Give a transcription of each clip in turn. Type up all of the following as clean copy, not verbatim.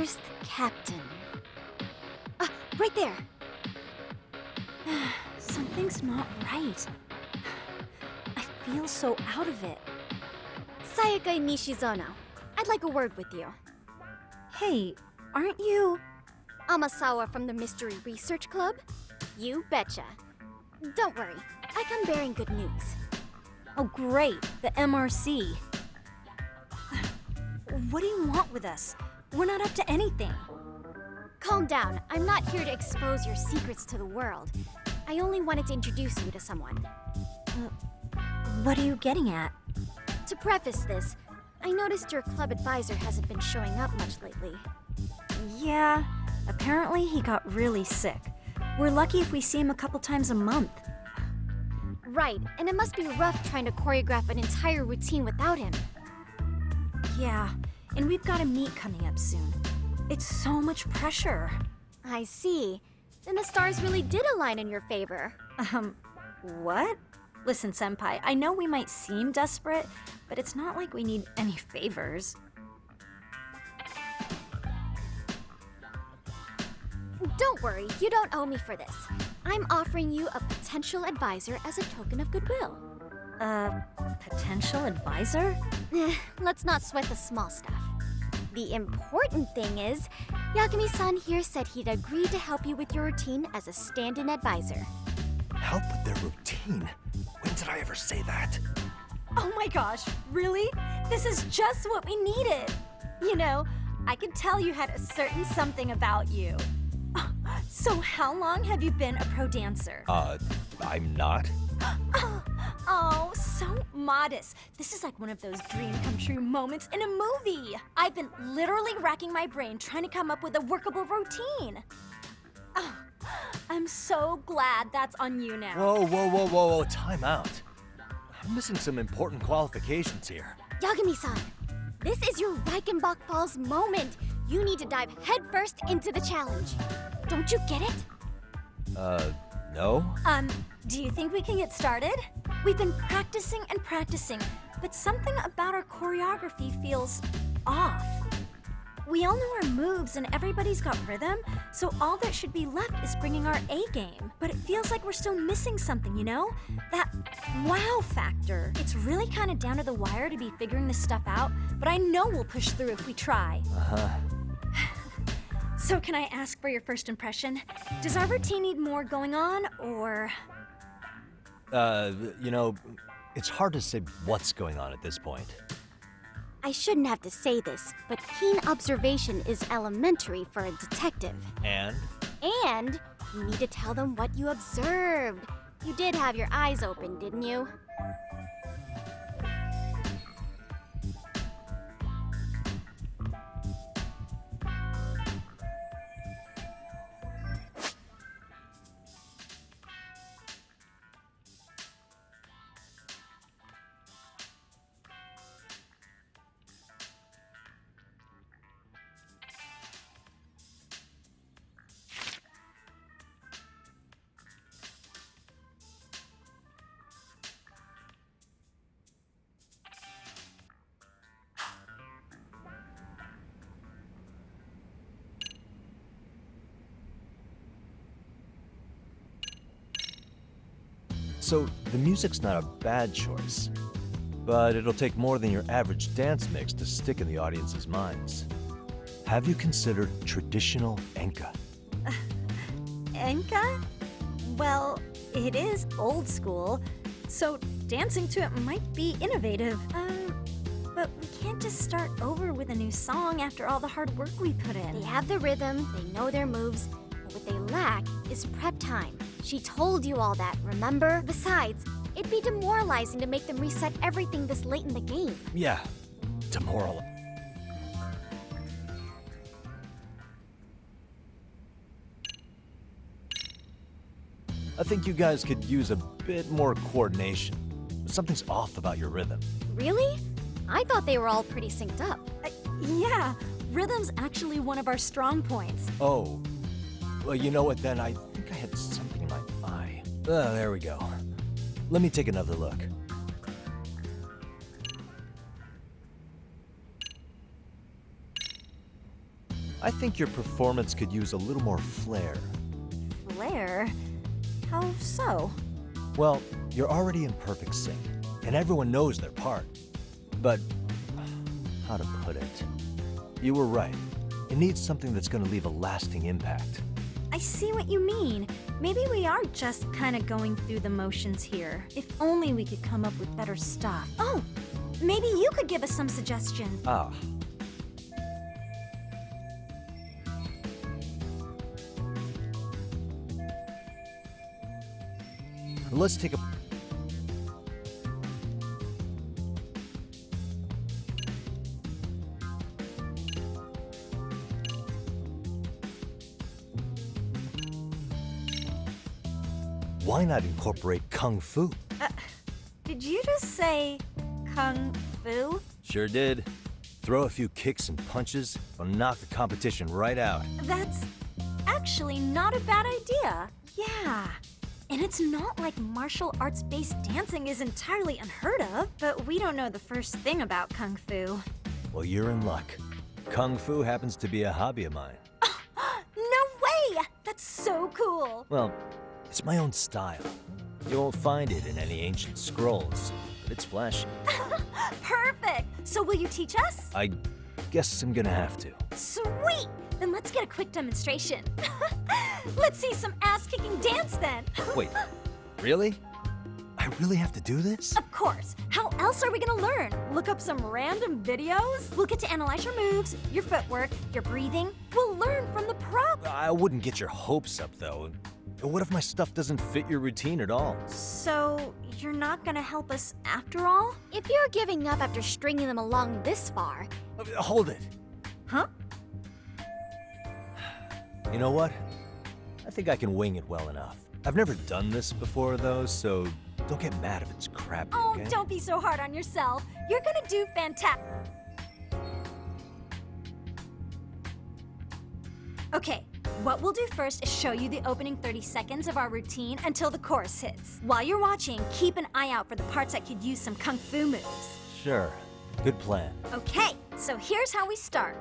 Where's the captain? Ah, right there! Something's not right. I feel so out of it. Sayaka Nishizono, I'd like a word with you. Hey, aren't you... Amasawa from the Mystery Research Club? You betcha. Don't worry, I come bearing good news. Oh great, the MRC. What do you want with us? We're not up to anything. Calm down, I'm not here to expose your secrets to the world. I only wanted to introduce you to someone. What are you getting at? To preface this, I noticed your club advisor hasn't been showing up much lately. Yeah, apparently he got really sick. We're lucky if we see him a couple times a month. Right, and it must be rough trying to choreograph an entire routine without him. Yeah, and we've got a meet coming up soon. It's so much pressure. I see. Then the stars really did align in your favor. What? Listen, Senpai, I know we might seem desperate, but it's not like we need any favors. Don't worry, you don't owe me for this. I'm offering you a potential advisor as a token of goodwill. Potential advisor? Let's not sweat the small stuff. The important thing is, Yagami-san here said he'd agreed to help you with your routine as a stand-in advisor. Help with their routine? When did I ever say that? Oh my gosh, really? This is just what we needed. You know, I could tell you had a certain something about you. So how long have you been a pro dancer? I'm not. Oh, so modest. This is like one of those dream come true moments in a movie. I've been literally racking my brain trying to come up with a workable routine. Oh, I'm so glad that's on you now. Whoa, time out. I'm missing some important qualifications here. Yagami-san, this is your Reichenbach Falls moment. You need to dive headfirst into the challenge. Don't you get it? No? Do you think we can get started? We've been practicing and practicing, but something about our choreography feels off. We all know our moves and everybody's got rhythm, so all that should be left is bringing our A game. But it feels like we're still missing something, you know? That wow factor. It's really kind of down to the wire to be figuring this stuff out, but I know we'll push through if we try. So can I ask for your first impression? Does our routine need more going on, or...? You know, it's hard to say what's going on at this point. I shouldn't have to say this, but keen observation is elementary for a detective. And? And you need to tell them what you observed. You did have your eyes open, didn't you? So, the music's not a bad choice, but it'll take more than your average dance mix to stick in the audience's minds. Have you considered traditional enka? Enka? Well, it is old school, so dancing to it might be innovative. But we can't just start over with a new song after all the hard work we put in. They have the rhythm, they know their moves, but what they lack is prep time. She told you all that, remember? Besides, it'd be demoralizing to make them reset everything this late in the game. Yeah, demoralizing. I think you guys could use a bit more coordination. Something's off about your rhythm. Really? I thought they were all pretty synced up. Yeah, rhythm's actually one of our strong points. Oh, well, you know what then? I think I had something in my eye. There we go. Let me take another look. I think your performance could use a little more flair. Flair? How so? Well, you're already in perfect sync, and everyone knows their part. But, how to put it? You were right. It needs something that's gonna leave a lasting impact. I see what you mean. Maybe we are just kind of going through the motions here. If only we could come up with better stuff. Oh, maybe you could give us some suggestions. Ah. Let's take a... Why not incorporate Kung Fu? Did you just say Kung Fu? Sure did. Throw a few kicks and punches, will knock the competition right out. That's actually not a bad idea. Yeah. And it's not like martial arts-based dancing is entirely unheard of, but we don't know the first thing about Kung Fu. Well, you're in luck. Kung Fu happens to be a hobby of mine. No way! That's so cool! Well, it's my own style. You won't find it in any ancient scrolls, but it's flashy. Perfect! So will you teach us? I guess I'm gonna have to. Sweet! Then let's get a quick demonstration. Let's see some ass-kicking dance then. Wait, really? I really have to do this? Of course. How else are we gonna learn? Look up some random videos? We'll get to analyze your moves, your footwork, your breathing. We'll learn from the pro. I wouldn't get your hopes up, though. What if my stuff doesn't fit your routine at all? So, you're not gonna help us after all? If you're giving up after stringing them along this far, Hold it. Huh? You know what? I think I can wing it well enough. I've never done this before, though, so don't get mad if it's crappy, Oh, okay? don't be so hard on yourself. You're gonna do fantastic. Okay, what we'll do first is show you the opening 30 seconds of our routine until the chorus hits. While you're watching, keep an eye out for the parts that could use some Kung Fu moves. Sure. Good plan. Okay, so here's how we start.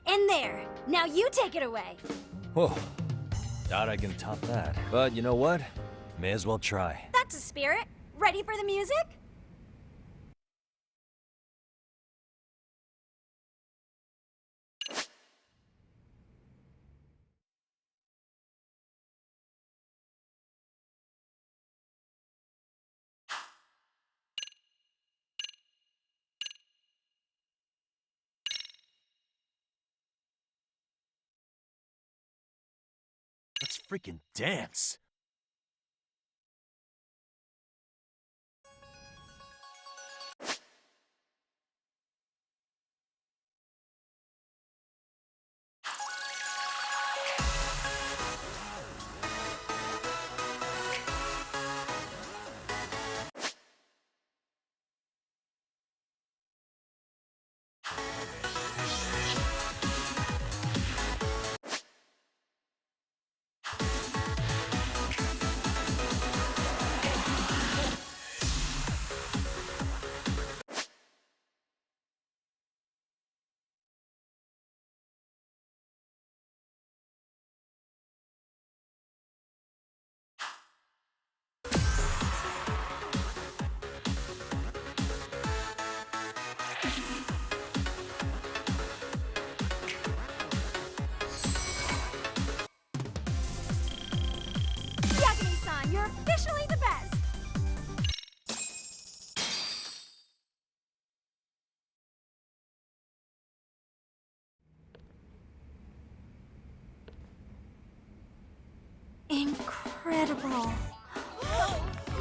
In there. Now you take it away. Whoa. Doubt I can top that. But you know what? May as well try. That's a spirit. Ready for the music? Let's freaking dance. Yagami-san, you're officially the best! Incredible.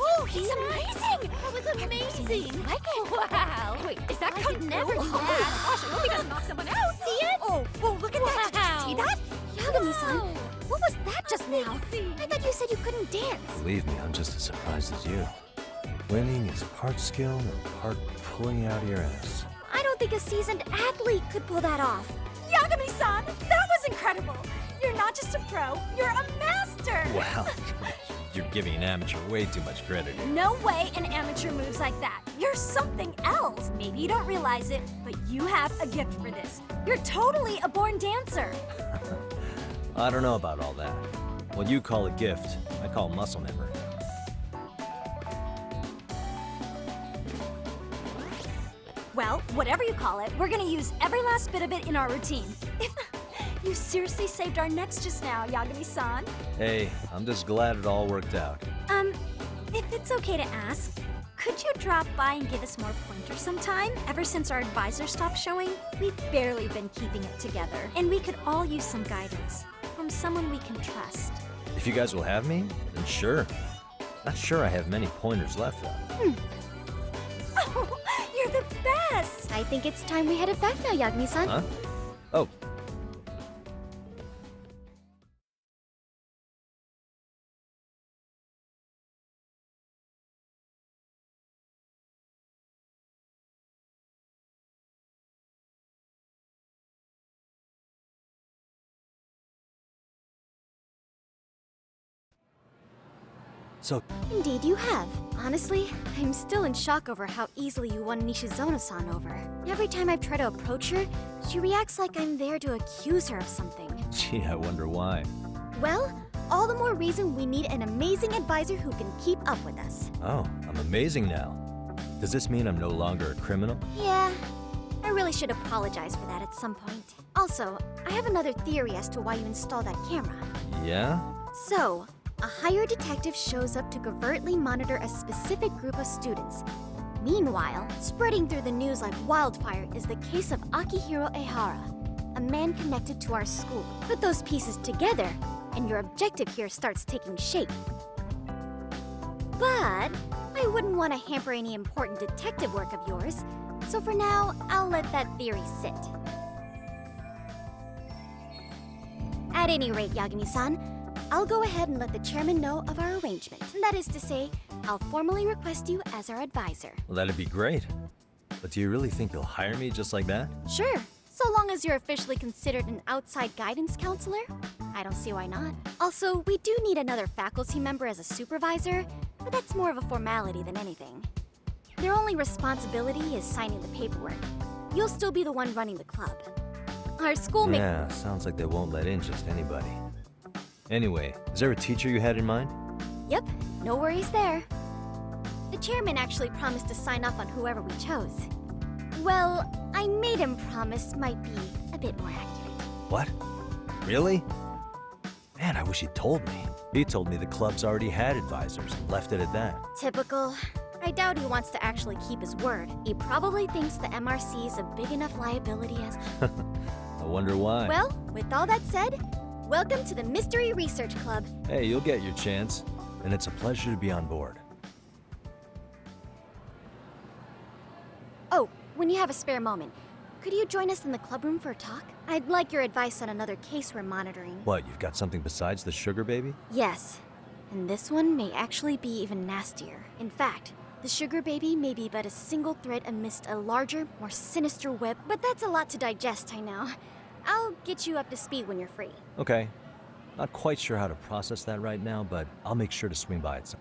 oh, he's amazing! That was amazing! Wow! Wait, is that I could never do that. Gosh, I hope he doesn't knock someone out! See it? Oh, look at that! Did you see that? Yagami-san, what was that just now? I thought you said you couldn't dance. Believe me, I'm just as surprised as you. Winning is part skill and part pulling out of your ass. I don't think a seasoned athlete could pull that off. Yagami-san, that was incredible! You're not just a pro, you're a master! Wow. You're giving an amateur way too much credit here. No way an amateur moves like that. You're something else. Maybe you don't realize it, but you have a gift for this. You're totally a born dancer. I don't know about all that. What you call a gift, I call muscle memory. Well, whatever you call it, we're gonna use every last bit of it in our routine. You seriously saved our necks just now, Yagami-san. Hey, I'm just glad it all worked out. If it's okay to ask, could you drop by and give us more pointers sometime? Ever since our advisor stopped showing, we've barely been keeping it together. And we could all use some guidance from someone we can trust. If you guys will have me, then sure. Not sure I have many pointers left, though. Oh, you're the best! I think it's time we headed back now, Yagami-san. Huh? Oh. So, Indeed you have. Honestly, I'm still in shock over how easily you won Nishizono-san over. Every time I try to approach her, she reacts like I'm there to accuse her of something. gee, I wonder why. Well, all the more reason we need an amazing advisor who can keep up with us. Oh, I'm amazing now. Does this mean I'm no longer a criminal? Yeah, I really should apologize for that at some point. Also, I have another theory as to why you installed that camera. Yeah? So, a hired detective shows up to covertly monitor a specific group of students. Meanwhile, spreading through the news like wildfire is the case of Akihiro Ehara, a man connected to our school. Put those pieces together, and your objective here starts taking shape. But I wouldn't want to hamper any important detective work of yours, so for now, I'll let that theory sit. At any rate, Yagami-san, I'll go ahead and let the chairman know of our arrangement. That is to say, I'll formally request you as our advisor. Well, that'd be great. But do you really think they'll hire me just like that? Sure, so long as you're officially considered an outside guidance counselor. I don't see why not. Also, we do need another faculty member as a supervisor, but that's more of a formality than anything. Their only responsibility is signing the paperwork. You'll still be the one running the club. Our school Yeah, sounds like they won't let in just anybody. Anyway, is there a teacher you had in mind? Yep, no worries there. The chairman actually promised to sign off on whoever we chose. Well, I made him promise might be a bit more accurate. What? Really? Man, I wish he'd told me. He told me the club's already had advisors and left it at that. Typical. I doubt he wants to actually keep his word. He probably thinks the MRC is a big enough liability as... I wonder why. Well, with all that said, welcome to the Mystery Research Club. Hey, you'll get your chance. And it's a pleasure to be on board. Oh, when you have a spare moment, could you join us in the club room for a talk? I'd like your advice on another case we're monitoring. What, you've got something besides the sugar baby? Yes, and this one may actually be even nastier. In fact, the sugar baby may be but a single thread amidst a larger, more sinister web, but that's a lot to digest, I know. I'll get you up to speed when you're free. Okay. Not quite sure how to process that right now, but I'll make sure to swing by at some.